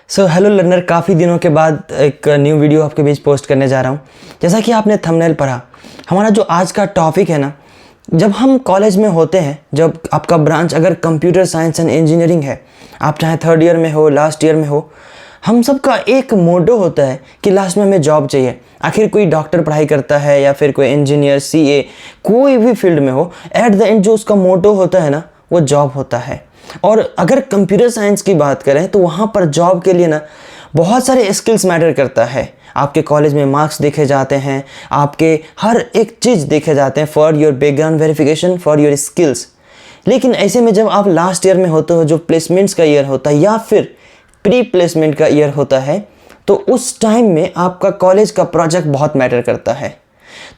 So hello learner, काफ़ी दिनों के बाद एक न्यू वीडियो आपके बीच पोस्ट करने जा रहा हूँ। जैसा कि आपने थंबनेल पढ़ा, हमारा जो आज का टॉपिक है ना, जब हम कॉलेज में होते हैं, जब आपका ब्रांच अगर कंप्यूटर साइंस एंड इंजीनियरिंग है, आप चाहे थर्ड ईयर में हो, लास्ट ईयर में हो, हम सबका एक मोटो होता है कि लास्ट में हमें जॉब चाहिए। आखिर कोई डॉक्टर पढ़ाई करता है या फिर कोई इंजीनियर, सीए, कोई भी फील्ड में हो, एट द एंड जो उसका मोटो होता है ना, वो जॉब होता है। और अगर कंप्यूटर साइंस की बात करें तो वहाँ पर जॉब के लिए ना बहुत सारे स्किल्स मैटर करता है। आपके कॉलेज में मार्क्स देखे जाते हैं, आपके हर एक चीज़ देखे जाते हैं for your background verification, for your skills. लेकिन ऐसे में जब आप लास्ट ईयर में होते हो, जो प्लेसमेंट्स का ईयर होता है या फिर प्री प्लेसमेंट का ईयर होता है, तो उस टाइम में आपका कॉलेज का प्रोजेक्ट बहुत मैटर करता है।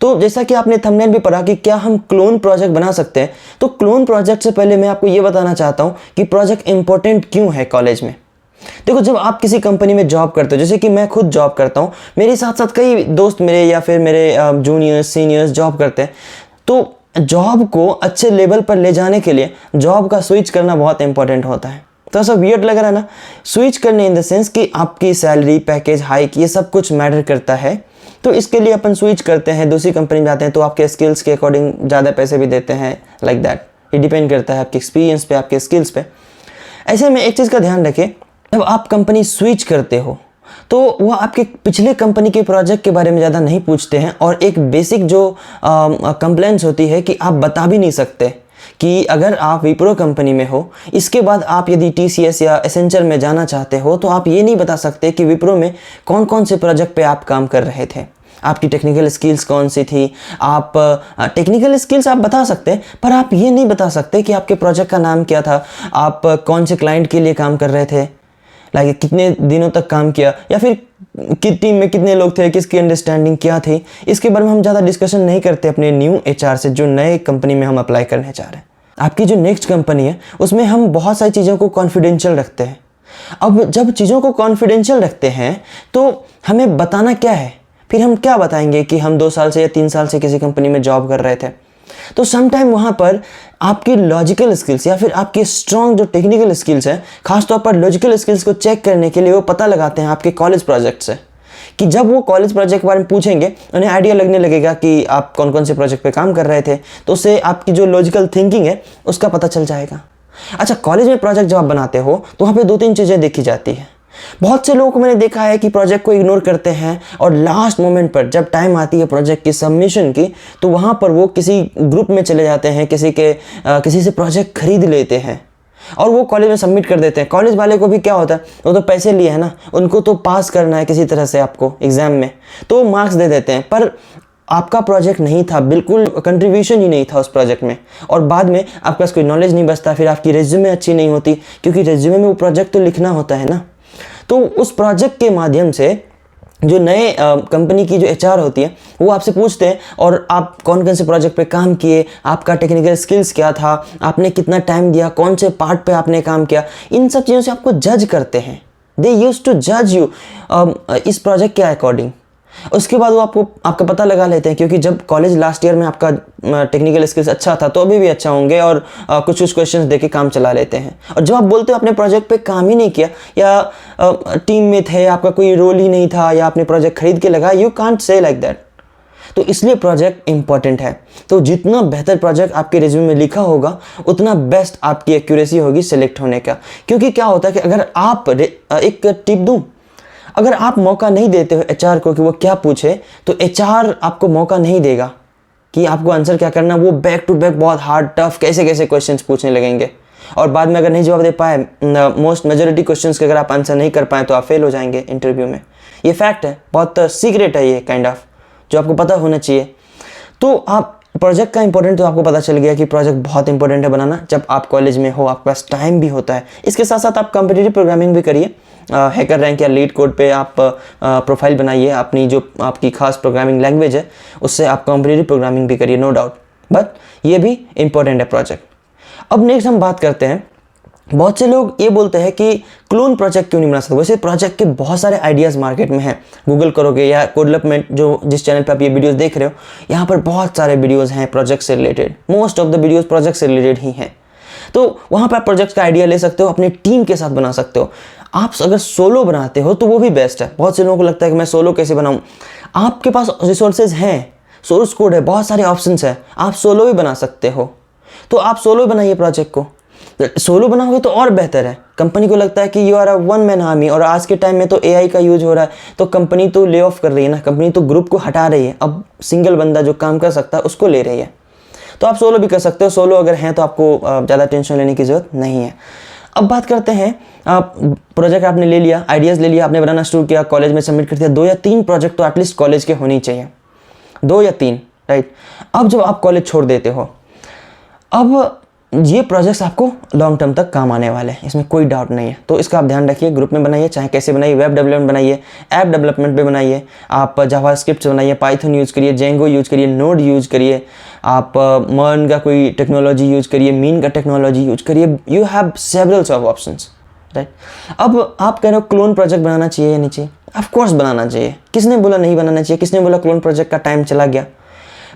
तो जैसा कि आपने थंबनेल भी पढ़ा कि क्या हम क्लोन प्रोजेक्ट बना सकते हैं, तो क्लोन प्रोजेक्ट से पहले मैं आपको ये बताना चाहता हूँ कि प्रोजेक्ट इंपॉर्टेंट क्यों है कॉलेज में। देखो, जब आप किसी कंपनी में जॉब करते हो, जैसे कि मैं खुद जॉब करता हूँ, मेरे साथ साथ कई दोस्त मेरे या फिर मेरे जूनियर्स सीनियर्स जॉब करते हैं, तो जॉब को अच्छे लेवल पर ले जाने के लिए जॉब का स्विच करना बहुत इंपॉर्टेंट होता है। तो ऐसा वियर्ड लग रहा है ना, स्विच करने इन द सेंस कि आपकी सैलरी, पैकेज, हाइक, ये सब कुछ मैटर करता है। तो इसके लिए अपन स्विच करते हैं, दूसरी कंपनी में जाते हैं, तो आपके स्किल्स के अकॉर्डिंग ज़्यादा पैसे भी देते हैं, लाइक दैट। ये डिपेंड करता है आपके एक्सपीरियंस पे, आपके स्किल्स पे। ऐसे में एक चीज़ का ध्यान रखें, जब आप कंपनी स्विच करते हो तो वो आपके पिछले कंपनी के प्रोजेक्ट के बारे में ज़्यादा नहीं पूछते हैं। और एक बेसिक जो कंप्लेंट्स होती है कि आप बता भी नहीं सकते कि अगर आप विप्रो कंपनी में हो, इसके बाद आप यदि टीसीएस या एसेंचर में जाना चाहते हो, तो आप ये नहीं बता सकते कि विप्रो में कौन कौन से प्रोजेक्ट पे आप काम कर रहे थे, आपकी टेक्निकल स्किल्स कौन सी थी। आप टेक्निकल स्किल्स आप बता सकते हैं, पर आप ये नहीं बता सकते कि आपके प्रोजेक्ट का नाम क्या था, आप कौन से क्लाइंट के लिए काम कर रहे थे, लाइक कितने दिनों तक काम किया, या फिर टीम में कितने लोग थे, किसकी अंडरस्टैंडिंग क्या थी। इसके बारे में हम ज़्यादा डिस्कशन नहीं करते अपने न्यू एचआर से, जो नए कंपनी में हम अप्लाई करने जा रहे हैं। आपकी जो नेक्स्ट कंपनी है उसमें हम बहुत सारी चीज़ों को कॉन्फिडेंशियल रखते हैं। अब जब चीज़ों को कॉन्फिडेंशियल रखते हैं तो हमें बताना क्या है, फिर हम क्या बताएंगे कि हम 2 साल से या 3 साल से किसी कंपनी में जॉब कर रहे थे। तो समटाइम वहाँ पर आपकी लॉजिकल स्किल्स या फिर आपकी स्ट्रॉन्ग जो टेक्निकल स्किल्स है, खासतौर पर लॉजिकल स्किल्स को चेक करने के लिए वो पता लगाते हैं आपके कॉलेज प्रोजेक्ट से, कि जब वो कॉलेज प्रोजेक्ट के बारे में पूछेंगे उन्हें आइडिया लगने लगेगा कि आप कौन कौन से प्रोजेक्ट पे काम कर रहे थे, तो उससे आपकी जो लॉजिकल थिंकिंग है उसका पता चल जाएगा। अच्छा, कॉलेज में प्रोजेक्ट जब आप बनाते हो तो वहाँ पे 2-3 चीज़ें देखी जाती है। बहुत से लोगों को मैंने देखा है कि प्रोजेक्ट को इग्नोर करते हैं और लास्ट मोमेंट पर जब टाइम आती है प्रोजेक्ट की सबमिशन की, तो वहाँ पर वो किसी ग्रुप में चले जाते हैं, किसी से प्रोजेक्ट खरीद लेते हैं और वो कॉलेज में सबमिट कर देते हैं। कॉलेज वाले को भी क्या होता है, वो तो पैसे लिए हैं ना, उनको तो पास करना है किसी तरह से आपको एग्जाम में, तो मार्क्स दे देते हैं। पर आपका प्रोजेक्ट नहीं था, बिल्कुल कंट्रीब्यूशन ही नहीं था उस प्रोजेक्ट में, और बाद में आपके पास कोई नॉलेज नहीं बचता, फिर आपकी रेज्यूमे अच्छी नहीं होती, क्योंकि रेज्यूमे में वो प्रोजेक्ट तो लिखना होता है ना। तो उस प्रोजेक्ट के माध्यम से जो नए कंपनी की जो एचआर होती है वो आपसे पूछते हैं, और आप कौन कौन से प्रोजेक्ट पे काम किए, आपका टेक्निकल स्किल्स क्या था, आपने कितना टाइम दिया, कौन से पार्ट पे आपने काम किया, इन सब चीज़ों से आपको जज करते हैं। दे यूज टू जज यू इस प्रोजेक्ट के अकॉर्डिंग। उसके बाद वो आपका पता लगा लेते हैं, क्योंकि जब कॉलेज लास्ट ईयर में आपका टेक्निकल स्किल्स अच्छा था तो अभी भी अच्छा होंगे, और कुछ कुछ क्वेश्चंस देके काम चला लेते हैं। और जब आप बोलते हो अपने प्रोजेक्ट पे काम ही नहीं किया, या टीम में थे, आपका कोई रोल ही नहीं था, या आपने प्रोजेक्ट खरीद के लगाया, you can't say like that. तो इसलिए प्रोजेक्ट इंपॉर्टेंट है। तो जितना बेहतर प्रोजेक्ट आपके रिज्यूमे में लिखा होगा, उतना बेस्ट आपकी एक्यूरेसी होगी सेलेक्ट होने का। क्योंकि क्या होता है कि अगर आप एक टिप दूँ, अगर आप मौका नहीं देते हो एचआर को कि वो क्या पूछे, तो एचआर आपको मौका नहीं देगा कि आपको आंसर क्या करना। वो बैक टू बैक बहुत हार्ड, टफ, कैसे कैसे क्वेश्चंस पूछने लगेंगे, और बाद में अगर नहीं जवाब दे पाए, मोस्ट मेजोरिटी क्वेश्चंस के अगर आप आंसर नहीं कर पाए, तो आप फेल हो जाएंगे इंटरव्यू में। ये फैक्ट है, बहुत सीक्रेट है ये काइंड ऑफ, जो आपको पता होना चाहिए। तो आप प्रोजेक्ट का इंपॉर्टेंट तो आपको पता चल गया कि प्रोजेक्ट बहुत इंपॉर्टेंट है बनाना जब आप कॉलेज में हो, आपके पास टाइम भी होता है। इसके साथ साथ आप कॉम्पिटिटिव प्रोग्रामिंग भी करिए, हैकर रैंक या लीड कोड पे आप प्रोफाइल बनाइए, अपनी जो आपकी खास प्रोग्रामिंग लैंग्वेज है उससे आप कॉम्पिटिटिव प्रोग्रामिंग भी करिए, नो डाउट। बट ये भी इंपॉर्टेंट है प्रोजेक्ट। अब नेक्स्ट हम बात करते हैं, बहुत से लोग ये बोलते हैं कि क्लोन प्रोजेक्ट क्यों नहीं बना सकते। वैसे प्रोजेक्ट के बहुत सारे आइडियाज़ मार्केट में हैं, गूगल करोगे या कोड डेवलपमेंट, जो जिस चैनल पे आप ये वीडियोस देख रहे हो, यहाँ पर बहुत सारे वीडियोस हैं प्रोजेक्ट से related. Most of the videos project से रिलेटेड ही हैं। तो वहाँ पर आप प्रोजेक्ट का आइडिया ले सकते हो, अपनी टीम के साथ बना सकते हो। आप अगर सोलो बनाते हो तो वो भी बेस्ट है। बहुत से लोगों को लगता है कि मैं सोलो कैसे बनाऊँ। आपके पास रिसोर्सेज हैं, सोर्स कोड है, बहुत सारे ऑप्शंस है, आप सोलो भी बना सकते हो। तो आप सोलो बनाइए प्रोजेक्ट को। सोलो बनाओगे तो और बेहतर है। कंपनी को लगता है कि you are a one man army, और आज के टाइम में तो एआई का यूज हो रहा है, तो कंपनी तो ले ऑफ कर रही है ना, कंपनी तो ग्रुप को हटा रही है, अब सिंगल बंदा जो काम कर सकता है उसको ले रही है। तो आप सोलो भी कर सकते हो। सोलो अगर हैं तो आपको ज़्यादा टेंशन लेने की ज़रूरत नहीं है। अब बात करते हैं, आप प्रोजेक्ट आपने ले लिया, आइडियाज़ ले लिया, आपने बनाना शुरू किया, कॉलेज में सबमिट कर दिया। 2 या 3 प्रोजेक्ट तो एटलीस्ट कॉलेज के होनी चाहिए, 2 या 3, राइट। अब जब आप कॉलेज छोड़ देते हो, अब ये प्रोजेक्ट्स आपको लॉन्ग टर्म तक काम आने वाले हैं, इसमें कोई डाउट नहीं है। तो इसका आप ध्यान रखिए, ग्रुप में बनाइए, चाहे कैसे बनाइए, वेब डेवलपमेंट बनाइए, ऐप डेवलपमेंट पे बनाइए, आप जावास्क्रिप्ट बनाइए, पाइथन यूज़ करिए, जेंगो यूज़ करिए, नोड यूज़ करिए, आप मर्न का कोई टेक्नोलॉजी यूज़ करिए, मीन का टेक्नोलॉजी यूज़ करिए। You have severals of options, right. अब आप कह रहे हो क्लोन प्रोजेक्ट बनाना चाहिए या नहीं चाहिए? ऑफ कोर्स बनाना चाहिए। किसने बोला नहीं बनाना चाहिए? किसने बोला क्लोन प्रोजेक्ट का टाइम चला गया?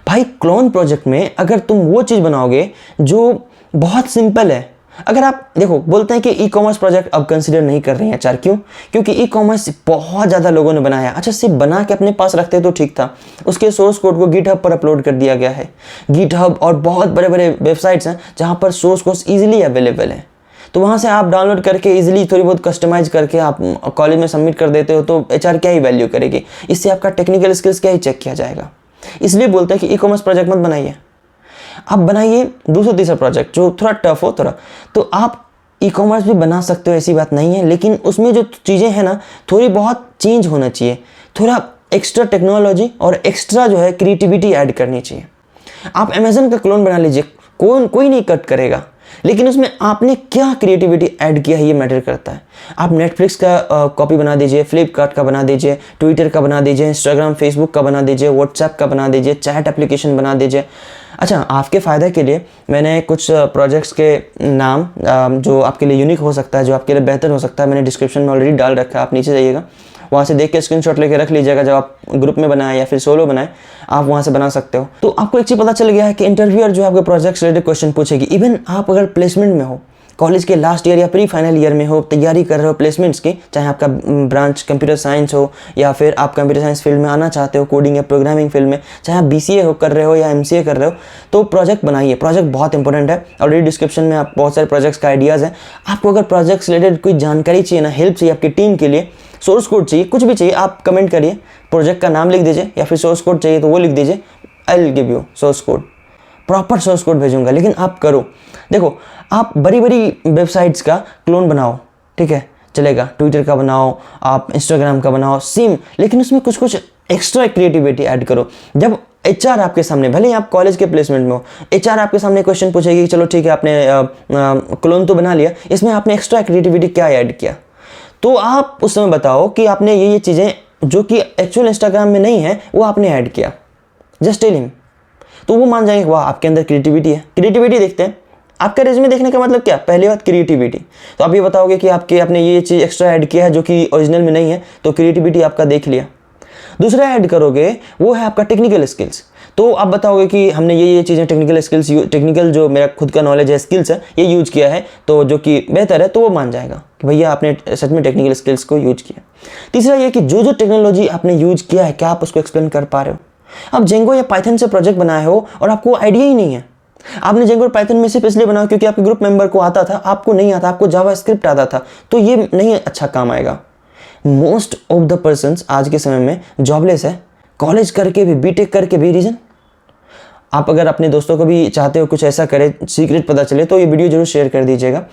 भाई क्लोन प्रोजेक्ट में अगर तुम वो चीज़ बनाओगे जो बहुत सिंपल है, अगर आप देखो, बोलते हैं कि ई कॉमर्स प्रोजेक्ट अब कंसिडर नहीं कर रहे हैं चार, क्यों? क्योंकि ई कॉमर्स बहुत ज़्यादा लोगों ने बनाया। अच्छा, सिर्फ बना के अपने पास रखते तो ठीक था, उसके सोर्स कोड को गिटहब पर अपलोड कर दिया गया है। गिटहब और बहुत बड़े बड़े वेबसाइट्स हैं जहाँ पर सोर्स कोड ईजिली अवेलेबल है, तो वहाँ से आप डाउनलोड करके ईजिली थोड़ी बहुत कस्टमाइज करके आप कॉलेज में सबमिट कर देते हो, तो एचआर क्या ही वैल्यू करेगी? इससे आपका टेक्निकल स्किल्स क्या ही चेक किया जाएगा। इसलिए बोलते हैं कि ई कॉमर्स प्रोजेक्ट मत बनाइए, आप बनाइए दूसरा तीसरा प्रोजेक्ट जो थोड़ा टफ हो थोड़ा। तो आप ई कॉमर्स भी बना सकते हो, ऐसी बात नहीं है, लेकिन उसमें जो चीज़ें हैं ना, थोड़ी बहुत चेंज होना चाहिए, थोड़ा एक्स्ट्रा टेक्नोलॉजी और एक्स्ट्रा जो है क्रिएटिविटी ऐड करनी चाहिए। आप अमेजन का क्लोन बना लीजिए, कोई नहीं कट करेगा, लेकिन उसमें आपने क्या क्रिएटिविटी ऐड किया है ये मैटर करता है। आप नेटफ्लिक्स का कॉपी बना दीजिए, फ्लिपकार्ट का बना दीजिए, ट्विटर का बना दीजिए, इंस्टाग्राम फेसबुक का बना दीजिए, व्हाट्सएप का बना दीजिए, चैट एप्लीकेशन बना दीजिए। अच्छा, आपके फ़ायदे के लिए मैंने कुछ प्रोजेक्ट्स के नाम जो आपके लिए यूनिक हो सकता है, जो आपके लिए बेहतर हो सकता है, मैंने डिस्क्रिप्शन में ऑलरेडी डाल रखा है, आप नीचे जाइएगा, वहाँ से देख के स्क्रीनशॉट लेके रख लीजिएगा। जब आप ग्रुप में बनाए या फिर सोलो बनाए, आप वहाँ से बना सकते हो। तो आपको एक चीज़ पता चल गया है कि इंटरव्यूअर जो आपके प्रोजेक्ट्स रिलेटेड क्वेश्चन पूछेगी। इवन आप अगर प्लेसमेंट में हो, कॉलेज के लास्ट ईयर या प्री फाइनल ईयर में हो, तैयारी कर रहे हो प्लेसमेंट्स की, चाहे आपका ब्रांच कंप्यूटर साइंस हो या फिर आप कंप्यूटर साइंस फील्ड में आना चाहते हो, कोडिंग या प्रोग्रामिंग फील्ड में, चाहे आप बीसीए हो कर रहे हो या एमसीए कर रहे हो, तो प्रोजेक्ट बनाइए। प्रोजेक्ट बहुत इंपॉर्टेंट है। ऑलरेडी डिस्क्रिप्शन में आप बहुत सारे प्रोजेक्ट्स का आइडियाज़ है। आपको अगर प्रोजेक्ट्स रिलेटेड कोई जानकारी चाहिए ना, हेल्प चाहिए आपकी टीम के लिए, सोर्स कोड चाहिए, कुछ भी चाहिए, आप कमेंट करिए, प्रोजेक्ट का नाम लिख दीजिए, या फिर सोर्स कोड चाहिए तो वो लिख दीजिए, I will give you source code, proper source code भेजूंगा। लेकिन आप करो, देखो, आप बड़ी बड़ी वेबसाइट्स का क्लोन बनाओ, ठीक है, चलेगा, ट्विटर का बनाओ, आप इंस्टाग्राम का बनाओ, सेम, लेकिन उसमें कुछ कुछ एक्स्ट्रा क्रिएटिविटी ऐड करो। जब एचआर आपके सामने, भले ही आप कॉलेज के प्लेसमेंट में हो, एचआर आपके सामने क्वेश्चन पूछेगी, चलो ठीक है, आपने क्लोन तो बना लिया, इसमें आपने एक्स्ट्रा क्रिएटिविटी क्या ऐड किया, तो आप उस समय बताओ कि आपने ये चीज़ें जो कि एक्चुअल इंस्टाग्राम में नहीं है वो आपने ऐड किया, जस्ट टेल हिम। तो वो मान जाएंगे वाह आपके अंदर क्रिएटिविटी है। क्रिएटिविटी देखते हैं, आपका रेज्यूमे देखने का मतलब क्या? पहली बात क्रिएटिविटी। तो आप ये बताओगे कि आपने ये चीज़ एक्स्ट्रा ऐड किया है जो कि ओरिजिनल में नहीं है, तो क्रिएटिविटी आपका देख लिया। दूसरा ऐड करोगे वो है आपका टेक्निकल स्किल्स। तो आप बताओगे कि हमने ये चीज़ें टेक्निकल स्किल्स, टेक्निकल जो मेरा खुद का नॉलेज है, स्किल्स है, ये यूज किया है, तो जो कि बेहतर है, तो वो मान जाएगा कि भैया आपने सच में टेक्निकल स्किल्स को यूज किया। तीसरा ये कि जो टेक्नोलॉजी आपने यूज किया है, क्या आप उसको एक्सप्लेन कर पा रहे हो? आप जेंगो या पाइथन से प्रोजेक्ट बनाए हो और आपको आइडिया ही नहीं है। आपने जेंगो और पाइथन में सिर्फ इसलिए बनाया क्योंकि आपके ग्रुप मेंबर को आता था, आपको नहीं आता, आपको जावास्क्रिप्ट आता था, तो ये नहीं अच्छा काम आएगा। मोस्ट ऑफ द पर्सन्स आज के समय में जॉबलेस है, कॉलेज करके भी, बीटेक करके भी। रीजन, आप अगर अपने दोस्तों को भी चाहते हो कुछ ऐसा करे, सीक्रेट पता चले, तो ये वीडियो जरूर शेयर कर दीजिएगा।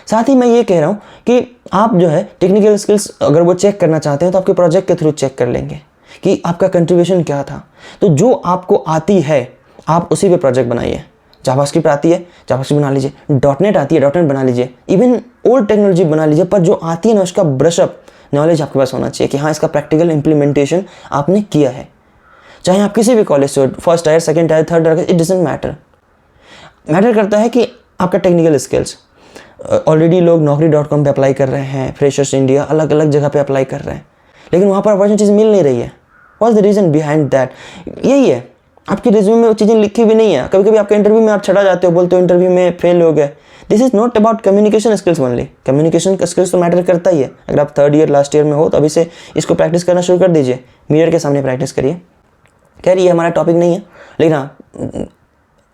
साथ ही मैं ये कह रहा हूँ कि आप जो है टेक्निकल स्किल्स अगर वो चेक करना चाहते हैं तो आपके प्रोजेक्ट के थ्रू चेक कर लेंगे कि आपका कंट्रीब्यूशन क्या था। तो जो आपको आती है आप उसी पे प्रोजेक्ट बनाइए। जावास्क्रिप्ट आती है, जावास्क्रिप्ट बना लीजिए, डॉटनेट आती है, डॉटनेट बना लीजिए, इवन ओल्ड टेक्नोलॉजी बना लीजिए, पर जो आती है ना उसका ब्रशअप नॉलेज आपके पास होना चाहिए कि हाँ इसका प्रैक्टिकल इंप्लीमेंटेशन आपने किया है। चाहे आप किसी भी कॉलेज से हो, first year, second year, third year, it doesn't matter. Matter करता है कि आपका टेक्निकल स्किल्स। ऑलरेडी लोग naukri.com पे अप्लाई कर रहे हैं, फ्रेशर्स इंडिया, अलग अलग जगह पे अप्लाई कर रहे हैं, लेकिन वहाँ पर अपॉर्चुनिटीज मिल नहीं रही है। What is the reason behind that? यही है, आपकी रिज्यूमे में वो चीज़ें लिखी भी नहीं है। कभी कभी आपके इंटरव्यू में आप छड़ा जाते हो, बोलते हो इंटरव्यू में फेल हो गए। This is not about communication skills only. Communication skills तो मैटर करता ही है। अगर आप 3rd ईयर लास्ट ईयर में हो तो अभी से इसको प्रैक्टिस करना शुरू कर दीजिए। मिरर के सामने प्रैक्टिस करिए। कह रही है हमारा टॉपिक नहीं है, लेकिन हाँ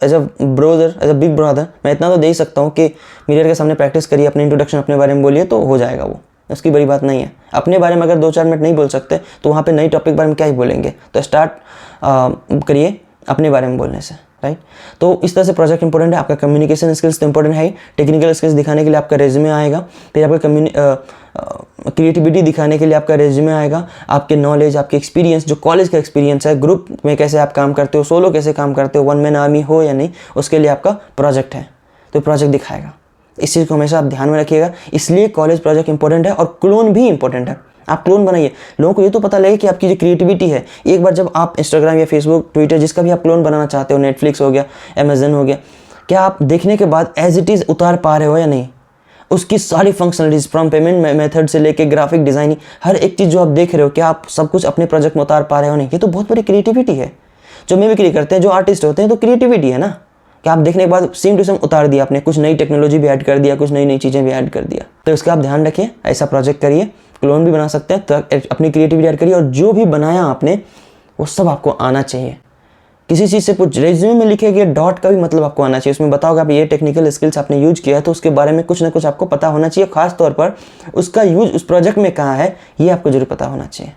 as a brother, as a big brother मैं इतना तो दे ही सकता हूँ कि मिरर के सामने प्रैक्टिस करिए, अपने इंट्रोडक्शन अपने बारे में बोलिए तो हो जाएगा। वो उसकी बड़ी बात नहीं है। अपने बारे में अगर 2-4 मिनट नहीं बोल सकते तो वहाँ पे नई टॉपिक बारे में क्या ही बोलेंगे। तो स्टार्ट करिए अपने बारे में बोलने से, राइट। तो इस तरह से प्रोजेक्ट इंपॉर्टेंट है। आपका कम्युनिकेशन स्किल्स तो इंपॉर्टेंट है ही। टेक्निकल स्किल्स दिखाने के लिए आपका रेज्यूमे आएगा, फिर आपका क्रिएटिविटी दिखाने के लिए आपका रेज्यूमे आएगा, आपके नॉलेज, आपके एक्सपीरियंस, जो कॉलेज का एक्सपीरियंस है, ग्रुप में कैसे आप काम करते हो, सोलो कैसे काम करते हो, 1 मैन आर्मी हो या नहीं, उसके लिए आपका प्रोजेक्ट है तो प्रोजेक्ट दिखाएगा। इस चीज़ को हमेशा आप ध्यान में रखिएगा। इसलिए कॉलेज प्रोजेक्ट इंपॉर्टेंट है और क्लोन भी इंपॉर्टेंट है। आप क्लोन बनाइए, लोगों को ये तो पता लगे कि आपकी जो क्रिएटिविटी है, एक बार जब आप इंस्टाग्राम या फेसबुक, ट्विटर, जिसका भी आप क्लोन बनाना चाहते हो, नेटफ्लिक्स हो गया, अमेजन हो गया, क्या आप देखने के बाद एज इट इज़ उतार पा रहे हो या नहीं? उसकी सारी फंक्शनलिटीज फ्रॉम पेमेंट मेथड से लेके ग्राफिक डिज़ाइनिंग, हर एक चीज़ जो आप देख रहे हो, क्या आप सब कुछ अपने प्रोजेक्ट में उतार पा रहे हो नहीं? ये तो बहुत बड़ी क्रिएटिविटी है। जो मिमिक्री करते हैं, जो आर्टिस्ट होते हैं, तो क्रिएटिविटी है ना कि आप देखने के बाद सेम टू सेम उतार दिया आपने, कुछ नई टेक्नोलॉजी भी ऐड कर दिया, कुछ नई नई चीज़ें भी ऐड कर दिया। तो इसका आप ध्यान रखिए, ऐसा प्रोजेक्ट करिए, क्लोन भी बना सकते हैं, तो अपनी क्रिएटिविटी ऐड करिए और जो भी बनाया आपने वो सब आपको आना चाहिए। किसी चीज़ से कुछ रेज्यूमे में लिखे गए डॉट का भी मतलब आपको आना चाहिए। उसमें बताओगे आप ये टेक्निकल स्किल्स आपने यूज किया है तो उसके बारे में कुछ ना कुछ आपको पता होना चाहिए। खास तौर पर उसका यूज उस प्रोजेक्ट में कहाँ है ये आपको जरूर पता होना चाहिए।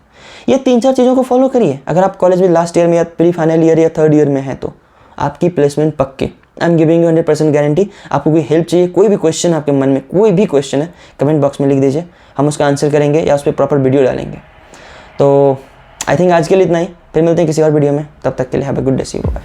ये 3-4 चीज़ों को फॉलो करिए। अगर आप कॉलेज में लास्ट ईयर में या प्री फाइनल ईयर या 3rd ईयर में है तो आपकी प्लेसमेंट पक्की। I am giving you 100% guarantee. आपको कोई हेल्प चाहिए, कोई भी क्वेश्चन आपके मन में कोई भी क्वेश्चन है, कमेंट बॉक्स में लिख दीजिए, हम उसका आंसर करेंगे या उस पर प्रॉपर वीडियो डालेंगे। तो आई थिंक आज के लिए इतना ही, फिर मिलते हैं किसी और वीडियो में। तब तक के लिए have a good day, see you, bye.